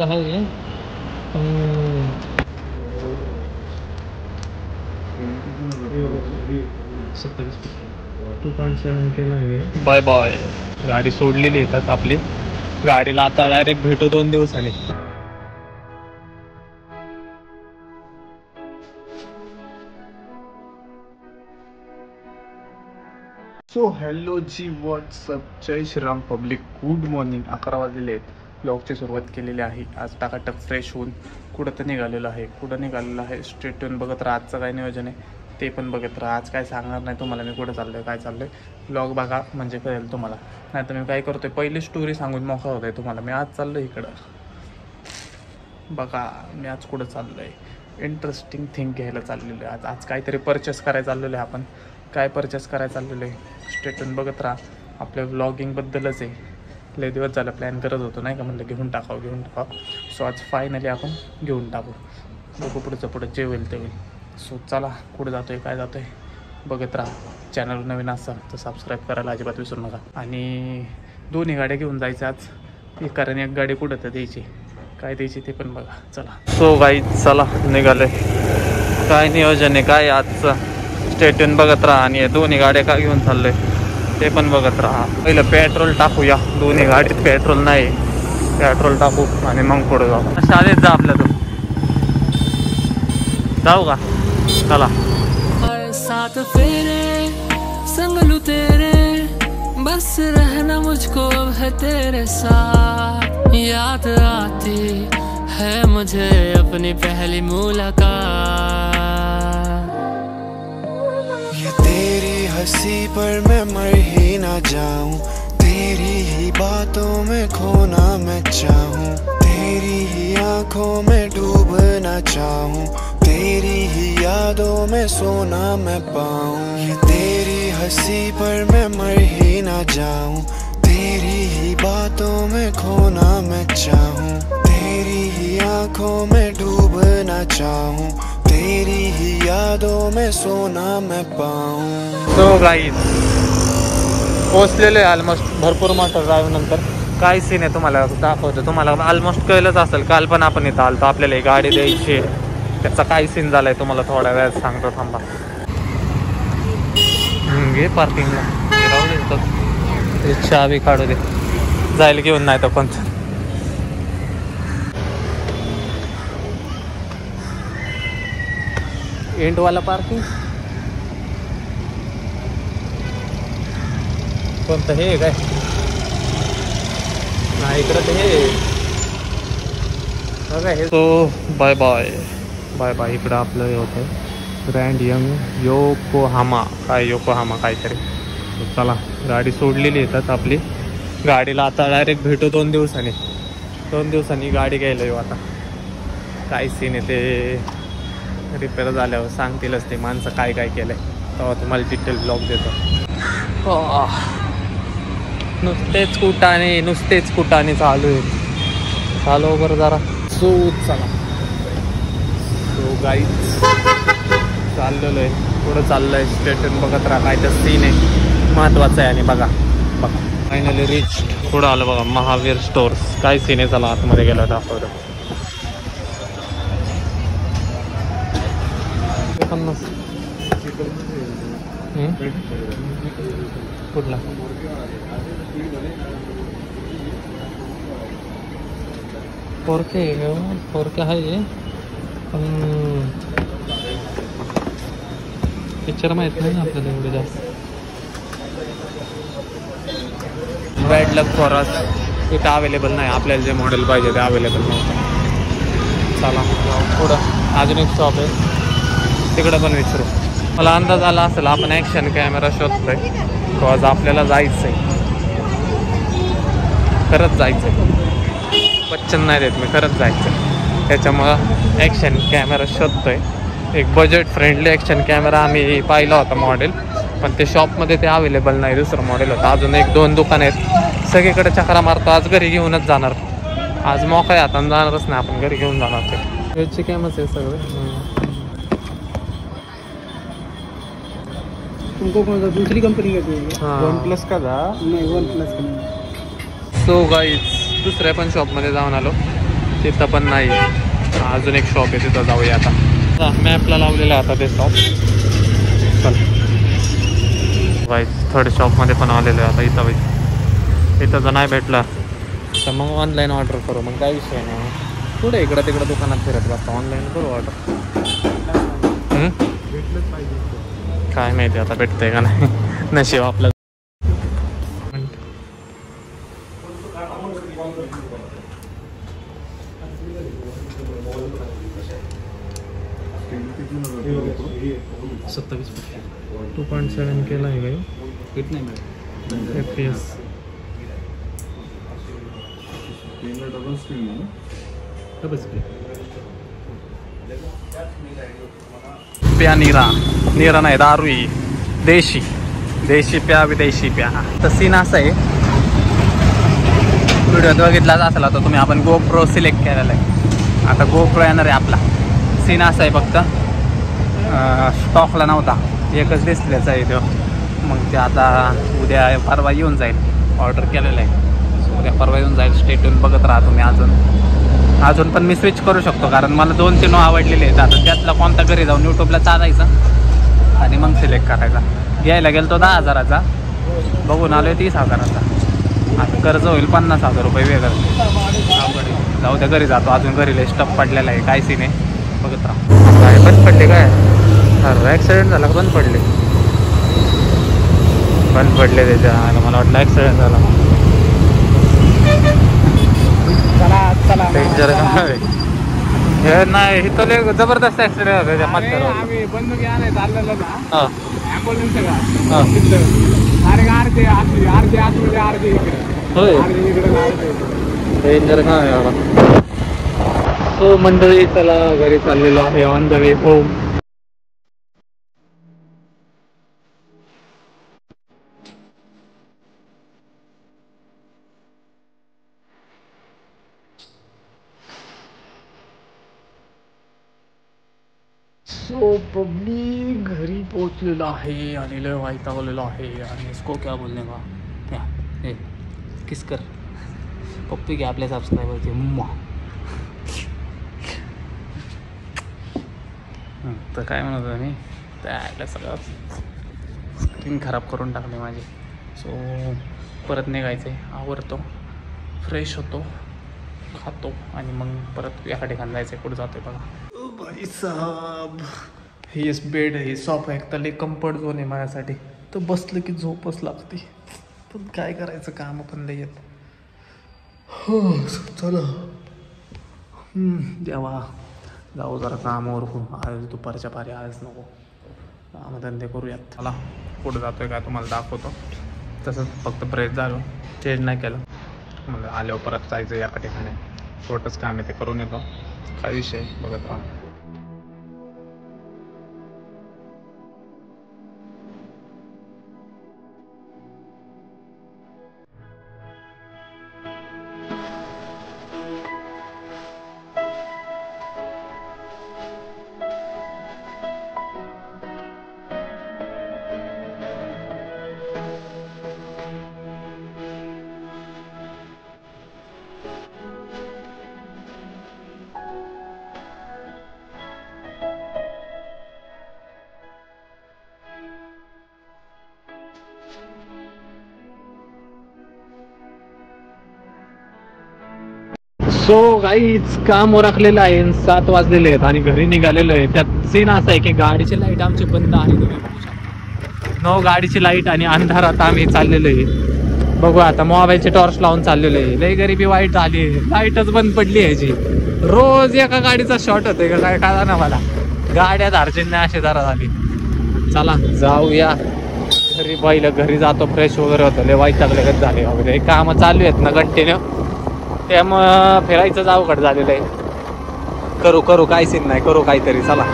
Fork आहे 2.7 केला आहे. Bye bye. गाडी सोडलेली येतात आपली. गाडीला आता डायरेक्ट भेटू 2 दिवसांनी. सो हॅलो जी व्हॉट्सअप, जय श्रीराम पब्लिक, गुड मॉर्निंग. 11 वाजलेले आहेत. ब्लॉगची सुरुवात केलेली आहे. आज टाकाटक फ्रेश होऊन कुठं तर निघालेलं आहे. स्ट्रेट टून बघत राहा. आजचं काय नियोजन आहे ते पण बघत राहा. आज काय सांगणार नाही तुम्हाला मी कुठं चाललोय काय चाललंय. ब्लॉग बघा म्हणजे कळेल तुम्हाला. नाही तर मी काय करतोय पहिली स्टोरी सांगून मोकळा होतोय तुम्हाला. मी आज चाललोय इकडं बघा. मी आज कुठं चाललोय, इंटरेस्टिंग थिंग घ्यायला चाललेलो आहे. आज काहीतरी परचेस करायला चाललेलो आहे. आपण काय परचेस करायला चाललेलो आहे स्टेटून बघत राहा. आपल्या व्लॉगिंगबद्दलच आहे. लय दिवस झालं प्लॅन करत होतो नाही का, म्हणलं घेऊन टाकावं. सो आज फायनली आपण घेऊन टाकू. बघू पुढं जे होईल ते होईल. सो चला कुठं जातोय काय जातोय बघत राहा. चॅनल नवीन असाल तर सबस्क्राईब करायला अजिबात विसरू नका. आणि 2 गाड्या घेऊन जायचं आज. कारण एक गाडी कुठं तर द्यायची, काय द्यायची ते पण बघा. चला सो गाईज चला निघाले. काय नियोजन आहे काय आजचं स्टेटून बघत राहा. आणि 2 गाड्या का घेऊन चाललोय ते पण बघत राहा. पहिलं पेट्रोल टाकूया. 2 गाडीत पेट्रोल नाही, पेट्रोल टाकू आणि मग पुढे जाऊ. शाळेत जा आपल्या. तो जाऊ का? चला. साथ फेरे संग लू तेरे, बस रहना मुझको है तेरे साथ. याद आती है मुझे अपनी पहली मुलाकात. ये तेरी हंसी पर मैं मर ही ना जाऊं, तेरी ही बातों में खोना मैं चाहूं, तेरी ही आंखों में डूबना चाहूं, तेरी ही यादों में सोना मैं पाऊं. ये तेरी हंसी पर मैं मर ही ना जाऊं, तेरी ही बातों में खोना मैं चाहूं, तेरी ही आंखों में डूबना चाहूं, तेरी ही यादों में सोना मैं पाऊं. सो गाईज पोचलेले ऑलमोस्ट. भरपूर मोठं ड्राईव्ह नंतर काय सीन आहे तुम्हाला दाखवतो. तुम्हाला ऑलमोस्ट कळलंच असेल. काल पण आपण इथं आलतो. आपल्याला एक गाडी द्यायची, त्याचा काय सीन झालाय तुम्हाला थोड्या वेळात सांगतो. थांबा घे पार्किंगला राहू दे. चावी काढू दे, जायला घेऊन नाही तर कोणतं. एंडवाला पार्किंग कोणतं हे काय नाही इकडं ते हे बघा हे. So bye bye bye bye. इकडं आपलं हे होतं ग्रँड यंग योकोहामा काहीतरी. चला गाडी सोडलेली येतात आपली. गाडीला आता डायरेक्ट भेटू 2 दिवसांनी गाडी घ्यायला येऊ. आता काय सीन आहे ते रिपेअर झाल्यावर सांगतीलच ते माणसं काय केलंय. तेव्हा तुम्हाला डिटेल ब्लॉग देतो. नुसतेच कुटाने चालू आहे. चालू बरं जरा. सो चला. सो गाईज चाललेलो आहे. पुढं चाललंय स्टेटून बघत राहा. काय तर सीन आहे महत्वाचं आहे. आणि बघा फायनली रिच पुढं आलं बघा महावीर स्टोर्स. काय सीन आहे चला आतमध्ये गेला दाखवतो. 50 कुठला फोरके आहे पण पिक्चर माहित नाही ना आपल्याला एवढे जास्त. बॅड लक फॉर अस इथं अवेलेबल नाही. आपल्याला जे मॉडेल पाहिजे ते अवेलेबल नव्हतं. चला पुढं अजून एक शॉप आहे तिकडं पण विचारू. मला अंदाज आला असेल आपण ॲक्शन कॅमेरा शोधतोय. तो आज आपल्याला जायचं आहे, खरंच जायचं आहे. वचन नाही देत मी, खरंच जायचं आहे. त्याच्यामुळं ॲक्शन कॅमेरा शोधतोय. एक बजेट फ्रेंडली ॲक्शन कॅमेरा आम्ही पाहिला होता मॉडेल, पण ते शॉपमध्ये ते अवेलेबल नाही. दुसरं मॉडेल होतं. अजून 1-2 दुकान आहेत. सगळीकडे चक्रा मारतो. आज घरी घेऊनच जाणार. आज मोकळे हातानं जाणारच नाही आपण, घरी घेऊन जाणार. ते वेळची कॅमच आहे सगळं. तुमको कौन सा दूसरी कंपनी का चाहिए? OnePlus का था नहीं, OnePlus का नहीं. सो गाईज दुसऱ्या पण शॉपमध्ये जाऊन आलो. तिथं पण नाही. अजून एक शॉप आहे, तिथं जाऊया आता. मॅपला लावलेलं आहे आता ते शॉप. चल बाई, थर्ड शॉपमध्ये पण आलेलो आहे आता. इथं जर नाही भेटला तर मग ऑनलाईन ऑर्डर करू. मग काय विषय नाही. पुढे इकडं तिकडं दुकानात फिरत बसतो, ऑनलाईन करू ऑर्डर. भेटलंच पाहिजे. काय माहिती आता भेटतंय का नाही. नशीब आपलं. $27 2.7 केला आहे का कितना है FPS. डबल स्क्रीन है ना? Double screen. प्या नीरा नाही, दारू ही देशी प्या, विदेशी प्या. तर सीन असं आहे, व्हिडिओत बघितलाच असेल आता तुम्ही, आपण गोप्रो सिलेक्ट केलेला आहे. आता गोप्रो येणार आहे आपला. सीन असा आहे, फक्त स्टॉकला नव्हता, एकच डिस्प्लेचा आहे तो. मग ते आता उद्या परवा येऊन जाईल. ऑर्डर केलेलं आहे, उद्या परवा येऊन जाईल. स्टेटून बघत राहा तुम्ही. अजून पण मी स्विच करू शकतो, कारण मला 2-3 आवडलेले आहेत. आता त्यातला कोणता घरी जाऊन यूट्यूबला चालायचा आणि मग सिलेक्ट करायचा. घ्यायला गेलो तो 10,000चा, बघून आलो 30,000चा. आता कर्ज होईल 50,000 रुपये वेगळं. जाऊ द्या, घरी जातो. अजून घरी लय स्टफ पडलेला आहे. काय सीन आहे बघत राहा. काय बंद पडले काय? ॲक्सिडेंट झाला, बंद पडले त्याच्या. मला वाटलं ॲक्सिडेंट झाला. डेंजर काय हे नाही, इथं लय जबरदस्त ॲक्सिडेंट होता त्याच्या मध्ये. आम्ही बंद घ्या नाही चाललेलं ना, हां ॲम्ब्युलन्स का हां अर्धे आतमध्ये होय. डेंजर काय आहे. हो मंडळी, चला घरी चाललेलो आहे. On the way home. So public घरी पोहोचलेलो आहे आणि लय वैतागलेलो आहे. आणि इसको क्या बोलने का क्या ए किस कर पप्पी घ्या आपल्या सबस्क्रायबरचे मुम्मा. तर काय म्हणत होतो मी, त्याला सगळं स्क्रीन खराब करून टाकले माझी. सो परत निघायचं आहे. आवरतो, फ्रेश होतो, खातो आणि मग परत एका ठिकाणी जायचं आहे. कुठं जातो आहे बघा. भाई साहब, ही बेड, ही सोफा एक तर कम्फर्ट झोन आहे माझ्यासाठी. तर बसलं की झोपच लागते. पण काय करायचं, काम पण लय येत. हो चला देवा, जाऊ जरा कामावर. आज दुपारच्या पारी आज नको, कामधंदे करूयात. चला कुठं जातोय काय तुम्हाला दाखवतो. तसंच फक्त फ्रेश झालो, चेंज नाही केलं. मला आल्यावर परत जायचं एका ठिकाणी. छोटंच काम आहे, ते करून येतो. काय विषय बघत राहा. सो गाईच काम राखलेलं आहे. 7 वाजलेले आहेत आणि घरी निघालेलो आहे. त्यात सीन असा आहे की गाडीची लाईट आमची बंद आहे. नो गाडीची लाईट आणि अंधारात आम्ही चाललेलो आहे. बघू आता, मोबाईलचे टॉर्च लावून चाललेलो आहे. लई गरिबी वाईट झाली, लाईटच बंद पडली याची. रोज एका गाडीचा शॉर्ट होतोय का काय कळा ना मला. गाड्या धारची नाही अशी जरा झाली. चला जाऊया घरी. पहिलं घरी जातो, फ्रेश वगैरे होतं. लय वाईट लागले झाले वगैरे. कामं चालू आहेत ना कंटिन्यू, त्यामुळं फिरायचंच अवघड झालेलं आहे. करू काय सीन नाही, करू काहीतरी. चला.